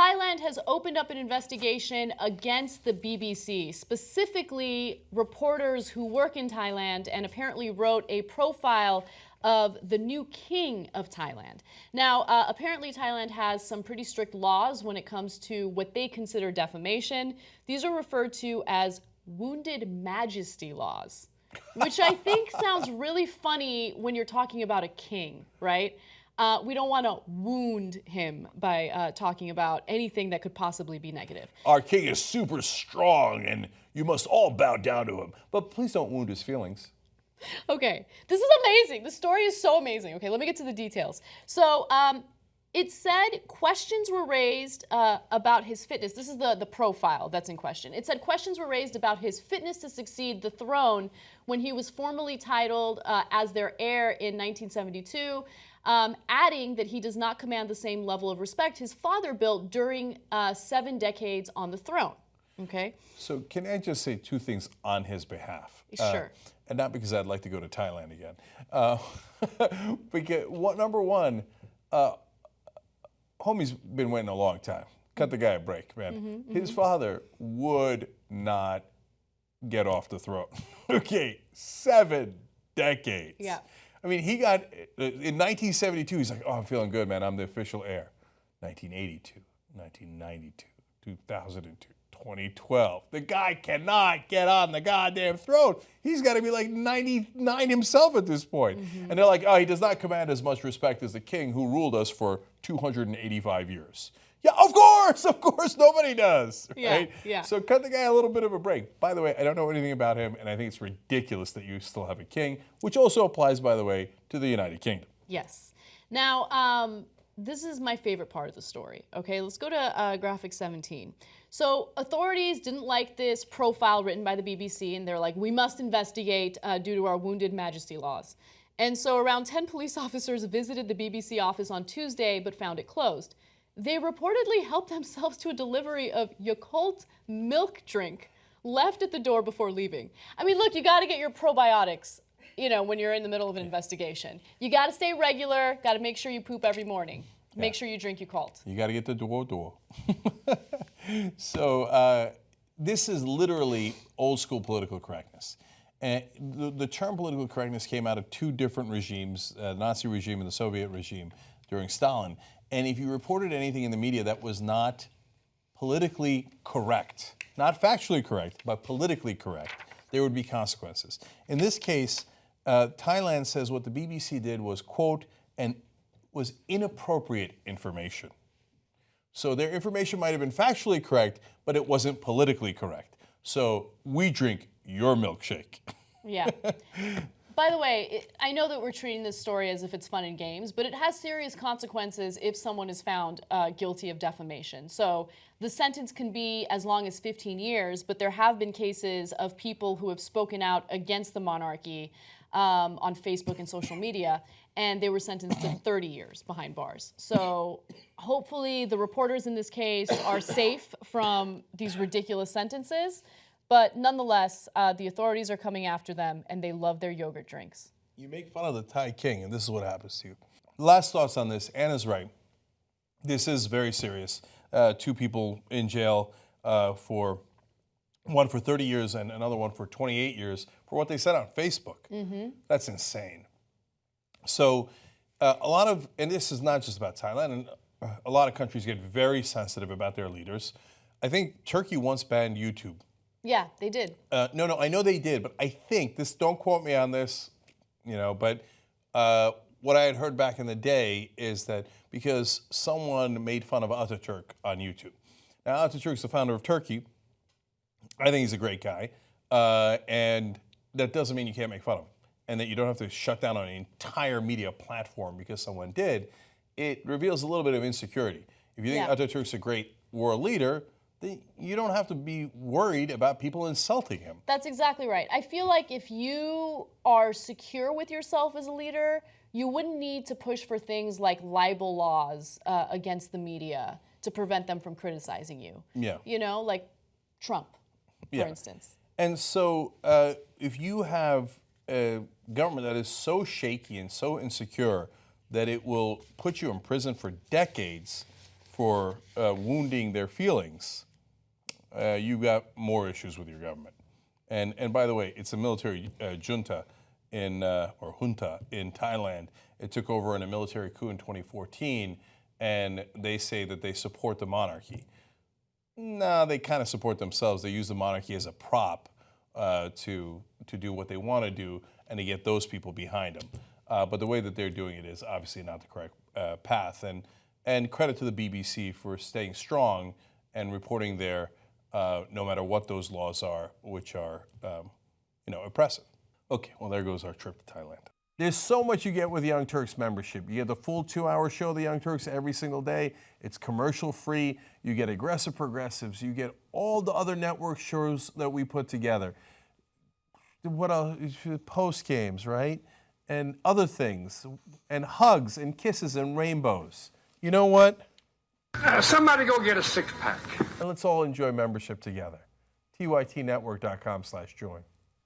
Thailand has opened up an investigation against the BBC, specifically reporters who work in Thailand, and apparently wrote a profile of the new king of Thailand. Now, apparently Thailand has some pretty strict laws when it comes to what they consider defamation. These are referred to as wounded majesty laws, which I think sounds really funny when you're talking about a king, right? We don't want to wound him by talking about anything that could possibly be negative. Our king is super strong and you must all bow down to him. But please don't wound his feelings. Okay, this is amazing. The story is so amazing. Okay, let me get to the details. So it said questions were raised about his fitness. This is the profile that's in question. It said questions were raised about his fitness to succeed the throne when he was formally titled as their heir in 1972, adding that he does not command the same level of respect his father built during 7 decades on the throne. Okay? So can I just say 2 things on his behalf? Sure. And not because I'd like to go to Thailand again. Because, number one, homie's been waiting a long time. Cut the guy a break, man. His father would not get off the throne. Okay, 7 decades. Yeah. I mean, he got, in 1972, he's like, oh, I'm feeling good, man. I'm the official heir. 1982, 1992, 2002. 2012. The guy cannot get on the goddamn throne. He's got to be like 99 himself at this point. And they're like, oh, he does not command as much respect as the king who ruled us for 285 years. Yeah, of course, nobody does, right? Yeah. So cut the guy a little bit of a break. By the way, I don't know anything about him, and I think it's ridiculous that you still have a king, which also applies, by the way, to the United Kingdom. Yes. Now, this is my favorite part of the story. Okay, let's go to graphic 17. So authorities didn't like this profile written by the BBC, and they're like, we must investigate due to our wounded majesty laws. And so around 10 police officers visited the BBC office on Tuesday, but found it closed. They reportedly helped themselves to a delivery of Yakult milk drink left at the door before leaving. I mean, look, you got to get your probiotics, you know, when you're in the middle of an investigation. You got to stay regular, got to make sure you poop every morning. Make sure you drink Yakult. You got to get the door. So this is literally old school political correctness. And the term political correctness came out of 2 different regimes, the Nazi regime and the Soviet regime during Stalin. And if you reported anything in the media that was not politically correct, not factually correct, but politically correct, there would be consequences. In this case, Thailand says what the BBC did was, quote, and was inappropriate information. So their information might have been factually correct, but it wasn't politically correct. So we drink your milkshake. Yeah. By the way, I know that we're treating this story as if it's fun and games, but it has serious consequences if someone is found guilty of defamation. So the sentence can be as long as 15 years, but there have been cases of people who have spoken out against the monarchy on Facebook and social media, and they were sentenced to 30 years behind bars. So hopefully the reporters in this case are safe from these ridiculous sentences. But nonetheless, the authorities are coming after them, and they love their yogurt drinks. You make fun of the Thai king, and this is what happens to you. Last thoughts on this. Anna's right. This is very serious. 2 people in jail for one for 30 years and another one for 28 years for what they said on Facebook. That's insane. So a lot of, and this is not just about Thailand, and a lot of countries get very sensitive about their leaders. I think Turkey once banned YouTube. Yeah, they did. No, I know they did, but I think this, don't quote me on this, you know, but what I had heard back in the day is that because someone made fun of Ataturk on YouTube. Now, Ataturk's the founder of Turkey. I think he's a great guy, and that doesn't mean you can't make fun of him, and that you don't have to shut down an entire media platform because someone did. It reveals a little bit of insecurity. If you think Ataturk's a great world leader, you don't have to be worried about people insulting him. That's exactly right. I feel like if you are secure with yourself as a leader, you wouldn't need to push for things like libel laws against the media to prevent them from criticizing you. Yeah. You know, like Trump, for instance. And so if you have a government that is so shaky and so insecure that it will put you in prison for decades for wounding their feelings, you've got more issues with your government. And by the way, it's a military junta or junta in Thailand. It took over in a military coup in 2014, and they say that they support the monarchy. No, they kind of support themselves. They use the monarchy as a prop to do what they want to do and to get those people behind them. But the way that they're doing it is obviously not the correct path. And credit to the BBC for staying strong and reporting there no matter what those laws are, which are oppressive. Okay, well, there goes our trip to Thailand. There's so much you get with Young Turks membership. You get the full 2-hour show, The Young Turks, every single day. It's commercial free. You get Aggressive Progressives. You get all the other network shows that we put together. What else? Post games, right? And other things. And hugs and kisses and rainbows. You know what? Somebody go get a 6-pack. And let's all enjoy membership together. tytnetwork.com/join.